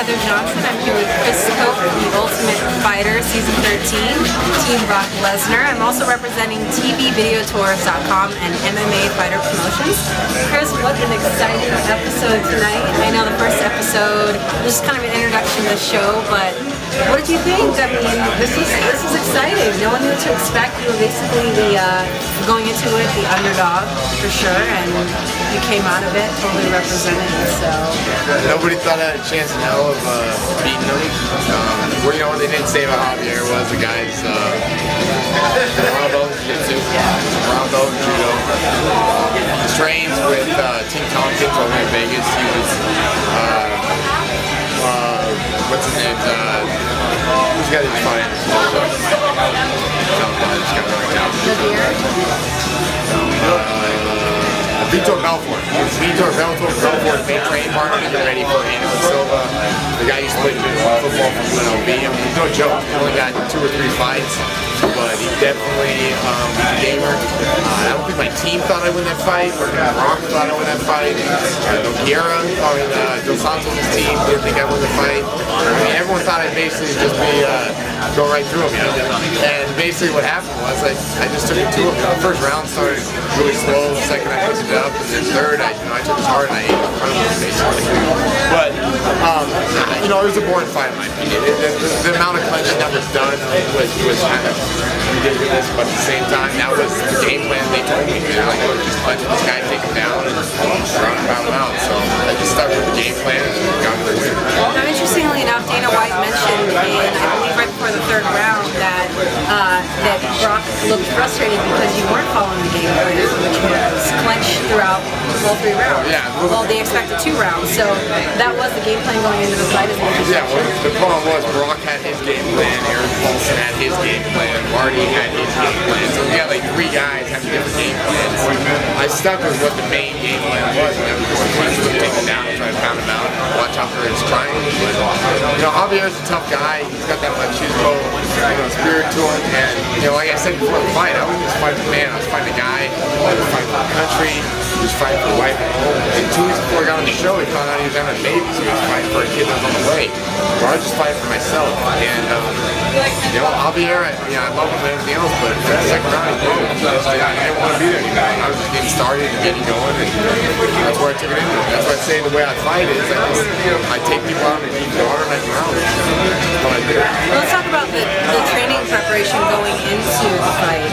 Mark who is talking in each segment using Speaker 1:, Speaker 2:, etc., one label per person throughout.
Speaker 1: Heather Johnson. I'm here with Chris Cope, the Ultimate Fighter, Season 13, Team Brock Lesnar. I'm also representing TVideoTours.com and MMA Fighter Promotions. Chris, what an exciting episode tonight. I know the first episode was kind of an introduction to the show, but what did you think? I mean, this is exciting. No one knew what to expect. You were basically going into it the underdog for sure, and you came out of it totally represented. So
Speaker 2: nobody thought I had a chance in hell of beating them. Well, you know what they didn't say about Javier was the guy's brown belt jiu-jitsu, brown belt judo. He trains with Team Tompkins over in Vegas. He was what's his name? Who's got his fight? Vitor Belfort. Vitor Belfort's main training partner to get ready for Anderson Silva. The guy used to play football for UNLV. I mean, he's no joke. He only got 2 or 3 fights, but he definitely he's a gamer. I don't think my team thought I'd win that fight, or Brock thought I'd win that fight. Dos Santos' team didn't think I'd win the fight. I mean, everyone thought I'd basically just be go right through him, you know. And basically what happened was I just took it to him. The first round started really slow. The second I picked it up, and then third I took his hard and I ate in front of him basically. But you know, it was a boring fight in my opinion. The amount of clenching that was done was kind of ridiculous, but at the same time that was the game plan they told me. They're like, oh, just clench this guy, take him down, and round him out. So I just stuck with the game plan and got to the win.
Speaker 1: Now, interestingly enough, Dana White mentioned I believe right before the third round that Brock looked frustrated because you weren't following the game plan, which was clench throughout all 3 rounds.
Speaker 2: Yeah.
Speaker 1: Well, they expected 2 rounds, so that was the game plan going into the fight.
Speaker 2: Yeah. Well, the problem was Brock had his game plan, Aaron Paulson had his game plan, Marty had his game plan. So we had like 3 guys having different game plans. I stuck with what the main game plan was, and that was just clench him, take him down, and try to pound him out, and watch out for his triangle. But you know, Javier's a tough guy. He's got that machismo, spirit to him, and you know, like I said before the fight, I wasn't just fighting the man. I was fighting the guy. I was fighting for the country. He was fighting for the wife at home. And 2 weeks before I got on the show, he found out he was having a baby, so he was fighting for a kid that was on the way. But I was just fighting for myself. And you know, Javier, I love him and everything else, but for the second round, I didn't want to be there anymore. I was just getting started and getting going, and that's where I took it into. That's why I say the way I fight is I take people out and keep going and I come out. That's what I do.
Speaker 1: Well, let's talk about the training preparation going into the fight.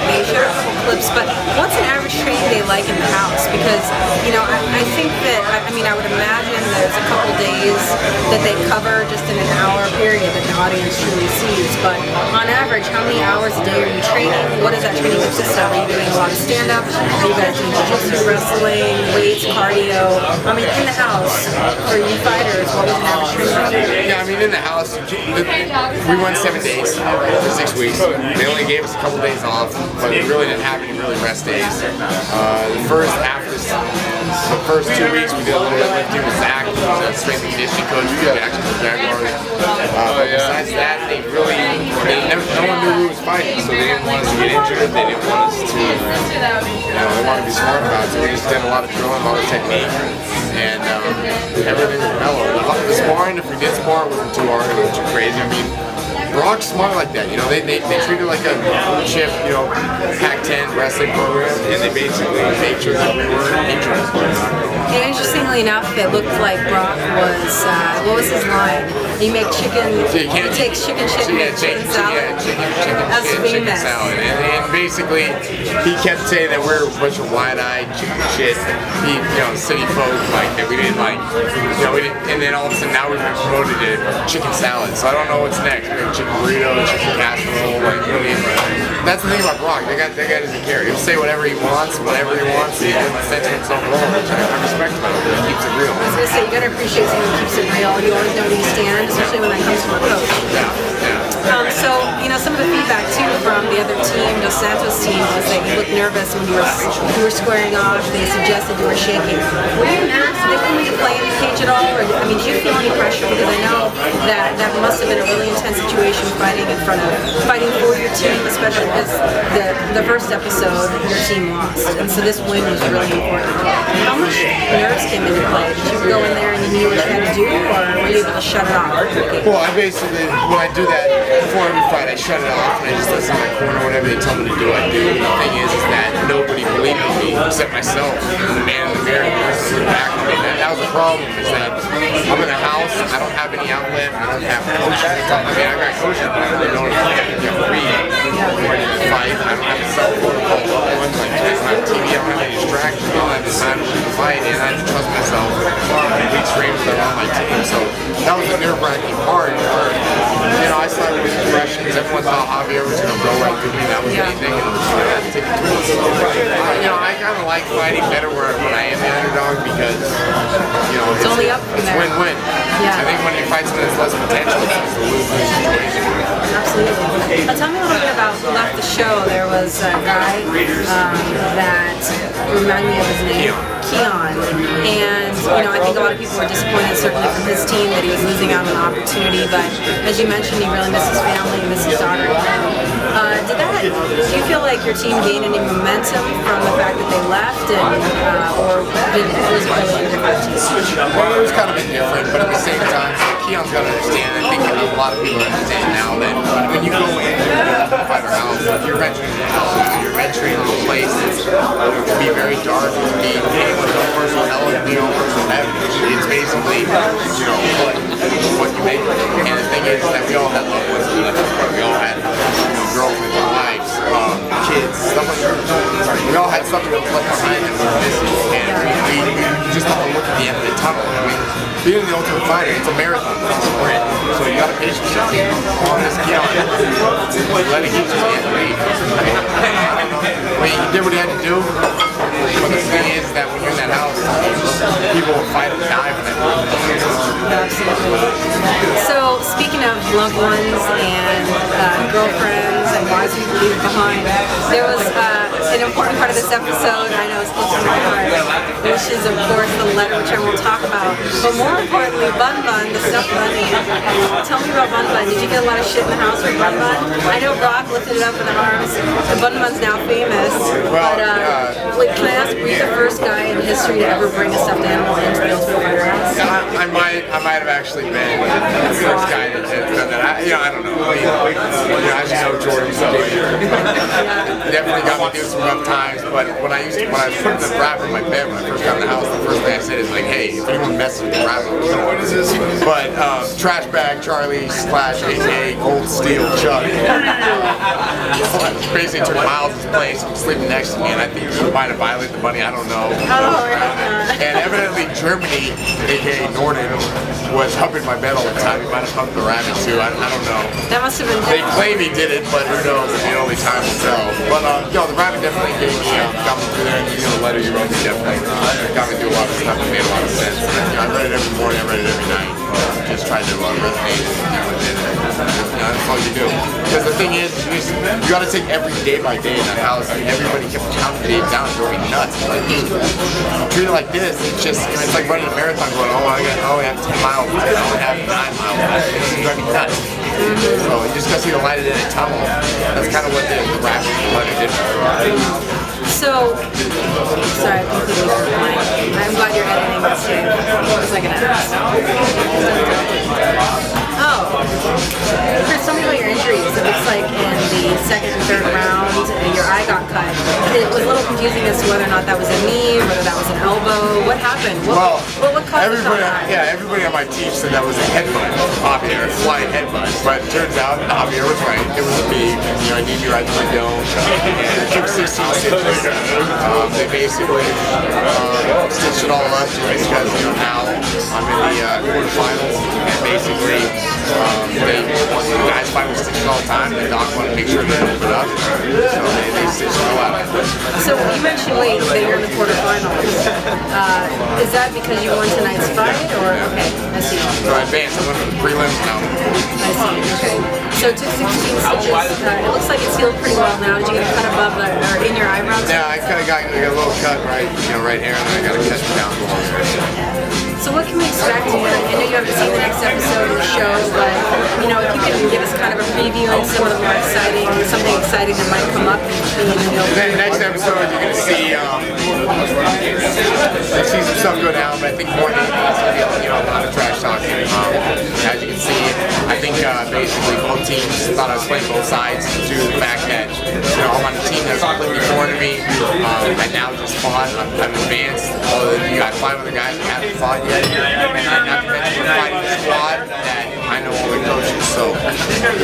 Speaker 1: They showed a couple clips, but what's an average training day like in the house? Because, you know, I think that, I would imagine there's a couple days that they cover just in an hour period that the audience truly sees, but on average, how many hours a day are you training? What does that training consist of? Are you doing a lot of stand-up? Are you guys doing jiu-jitsu, wrestling, weights, cardio? I mean, in the house, for you fighters, what was an average training day?
Speaker 2: Yeah, I mean, in the house, we went 7 days for 6 weeks. They only gave us a couple days off, but we really didn't have any rest days. The first 2 weeks we did a little bit of lifting with Zach, who's a strength and conditioning coach. We got actually the Jaguars. But besides that, no one knew who was fighting, so they didn't want us to get injured. They didn't want us to, they wanted to be smart about it. So we just did a lot of drilling, a lot of technique, and everything was mellow. The sparring, if we did spar, it wasn't too hard, it wasn't too crazy. I mean, Brock's smart like that, you know, they treat it like a blue chip, you know, Pac-10 wrestling program, and they basically made sure that we were injured.
Speaker 1: And interestingly enough, it looked like Brock was, what was his line? He makes chicken, he takes chicken shit and makes chicken salad.
Speaker 2: Chicken salad. And basically, he kept saying that we're a bunch of wide-eyed chicken shit, city folk, like, that we didn't like, and then all of a sudden now we've been promoted to chicken salad, so I don't know what's next. Chicken burrito, chicken casserole, like, you know what I mean? That's the thing about Brock, that guy doesn't care. He'll say whatever he wants, he doesn't censor himself at all, which I respect about him. He keeps it real.
Speaker 1: I was going to say, you got to appreciate someone who keeps it real. You always know where you stand, especially when it comes from a coach.
Speaker 2: Yeah.
Speaker 1: So, some of the feedback too from the other team, Dos Santos' team, was that you looked nervous when you were squaring off. They suggested you were shaking. Were you nervous? Did they want you to play in the cage at all? Or, did you feel any pressure? Because I know that must have been a really intense situation fighting for your team, especially because the first episode your team lost, and so this win was really important. How much nerves came into play? Did you go in there and you knew what you had to do, or were you able to shut it off?
Speaker 2: Well, I basically, when I do that before every fight, I shut it off and I just listen to my corner. Whatever they tell me to do, I do. And the thing is that nobody believed in me except myself. The man in the mirror was back on me. That was the problem, is that I'm in a house, I don't have any outlet, I don't have coaching. I mean, I got coaching, but I don't really know if I can read before I get a fight. I don't have a cell phone to call loved ones, like it's not TV, I don't have any distractions, I don't have the time to fight, and I have to trust myself. Complete strangers that are on my team, so that was a nerve-wracking part. You know, I started with impressions. Everyone thought Javier was going to go right through me. That was anything, and I had to take it to him. You know, I kind of like fighting better when I am the underdog because, you know,
Speaker 1: it's only up from
Speaker 2: it's
Speaker 1: there.
Speaker 2: Win-win.
Speaker 1: Yeah.
Speaker 2: I think when you fight someone that's less potential, it's a lose-lose situation.
Speaker 1: Absolutely. Tell me a little bit about who left the show. There was a guy that reminded me of his name, Keon. And, you know, I think a lot of people were disappointed, certainly from his team, that he was losing out on an opportunity. But as you mentioned, he really missed his family, he missed his daughter. Do you feel like your team gained any momentum from the fact that they left, or was it really indifferent to you?
Speaker 2: Well, it was kind of indifferent, but at the same time, Keon's got to understand, I think a lot of people understand now that when you go into a fighter house, if you're venturing into a house, you're venturing into a place that's it can be very dark, it can be with no personal hell, it can be no personal heaven. It's basically, you know, what you make. And the thing is that we all had loved ones, we all had, you know, girlfriends, wives, kids, stuff like that. We all had something that was left behind that we were missing, and we just have to look at the end of the tunnel. I mean, being the Ultimate Fighter, it's a marathon, it's a sprint, so you gotta pace yourself on this Keon. Let it get to the end of the day. I mean, he did what he had to do, but the thing is that when you're in that house, people will fight and die for that.
Speaker 1: So, speaking of loved ones and girlfriends and wives we leave behind, there was an important part of this episode, I know it's close to my heart, which is, of course, the letter, which I won't talk about. But more importantly, Bun Bun, the stuffed bunny. Tell me about Bun Bun. Did you get a lot of shit in the house for Bun Bun? I know Brock lifted it up in arms, and Bun Bun's now famous. But can I ask, were you the first guy in history to ever bring a stuffed animal into the Ultimate Fighter house?
Speaker 2: I might have actually been the first guy that done that. I don't know. I just know Jordan, so definitely got me through some rough times. But when I was putting the wrap in my bed when I first got in the house, the first thing I said is like, hey, if anyone messes with the wrap, what is this? But Trash Bag Charlie / aka Gold Steel Chuck basically took Miles' place, sleeping next to me, and I think he might have violated the bunny. I don't know. And evidently Germany, aka Norden, was humping my bed all the time. He might have humped the rabbit too. I don't know.
Speaker 1: That must have been.
Speaker 2: They claim he did it, but who knows? The only time will tell. But yo, the rabbit definitely gave me got me through there. And the letter you wrote me definitely got me through a lot of stuff that made a lot of sense. And, I read it every morning. I read it every night. Just tried to resonate with it. That's all you do. Because the thing is, you got to take every day by day in that house. And everybody kept counting days down, drove me nuts. Like, treat it like this. It's like running a marathon, going, oh, I only have 10 miles. I only have 9 miles. It's driving me nuts. So you just got to see the light in a tunnel. That's kind of what the rap letter did.
Speaker 1: So, sorry, I completely forgot mine. I'm glad you're editing this too. What was I going to ask? Oh, Chris, tell me about your injuries. It looks like in the second and third round, your eye got cut. It was a little confusing as to whether or not that was a knee, whether that was an elbow. What happened? What caused
Speaker 2: everybody, everybody on my team said that was a headbutt, Javier, a flying headbutt. But it turns out Javier was right. It was a knee. You know, I need you right to my dome. And it took 16 stitches. They basically stitched it all up because now I'm in the quarterfinals, and basically the guys fight with stitches all the time. The doc wanted to make sure they opened it up, so they stitched it all out.
Speaker 1: So you mentioned that you're in the quarterfinals. Is that because you won tonight's fight, or okay? I see.
Speaker 2: So I advanced. I went for the prelims now.
Speaker 1: I see. Okay. So it took 16 stitches. It looks like it's healed pretty well now. Did you get a cut above or in your eyebrows?
Speaker 2: Yeah, I kind of got a little cut right here, and then I got to cut it down.
Speaker 1: So what can we expect? I know you haven't seen the next episode of the show, but you know, if you can give us kind of a preview on some of the more exciting, something exciting that might come up in
Speaker 2: the next episode, you're going to see some stuff go down, but I think more than anything, it's going to be a lot of trash talking. both teams. Thought I was playing both sides due to the fact that, you know, I'm on a team that's completely foreign to me. I now just fought. I'm advanced. You got 5 other guys that haven't fought yet. And not to mention we're fighting a squad that I know all the coaches. So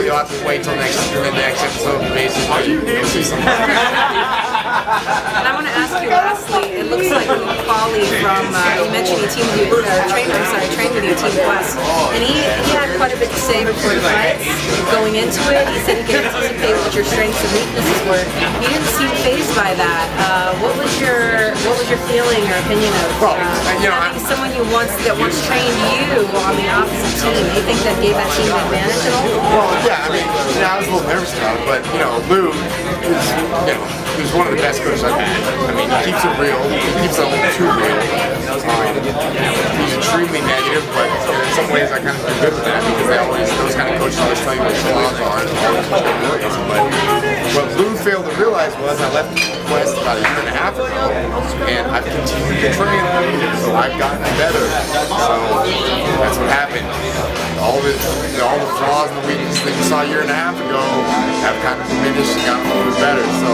Speaker 2: you'll have to wait till the next episode. Basically, you'll see some.
Speaker 1: And I want to ask you lastly, it looks like Paulie from, you mentioned he trained with you, Team Quest, and he had quite a bit to say before the fights. Going into it, he said he could anticipate what your strengths and weaknesses were. You didn't seem fazed by that. What was your feeling or opinion of having someone that once trained you on the opposite team? Do you think that gave that team an advantage at all?
Speaker 2: Well, yeah, I mean, I was a little nervous about it, but, you know, Lou is, you know, he's one of the best coaches I've had. I mean, he keeps it real. He keeps it a little too real. He's extremely negative, but in some ways I kind of do good with that because those kind of coaches always tell you what your flaws are and all those kind of ways. But what Lou failed to realize was I left Quest about a year and a half ago, and I've continued to train, so I've gotten better. So that's what happened. All the flaws and the weaknesses that you saw a year and a half ago have kind of diminished and gotten a little bit better. So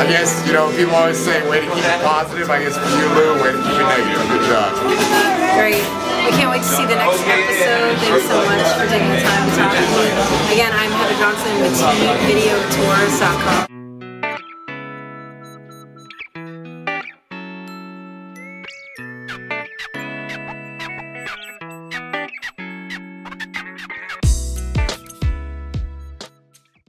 Speaker 2: I guess, you know, people always say, way to keep it positive. I guess for you, Lou, way to keep it negative. Good job.
Speaker 1: Great. We can't wait to see the next episode. Thanks so much for taking the time to talk to me. Again, I'm Heather Johnson with TVideoTours.com.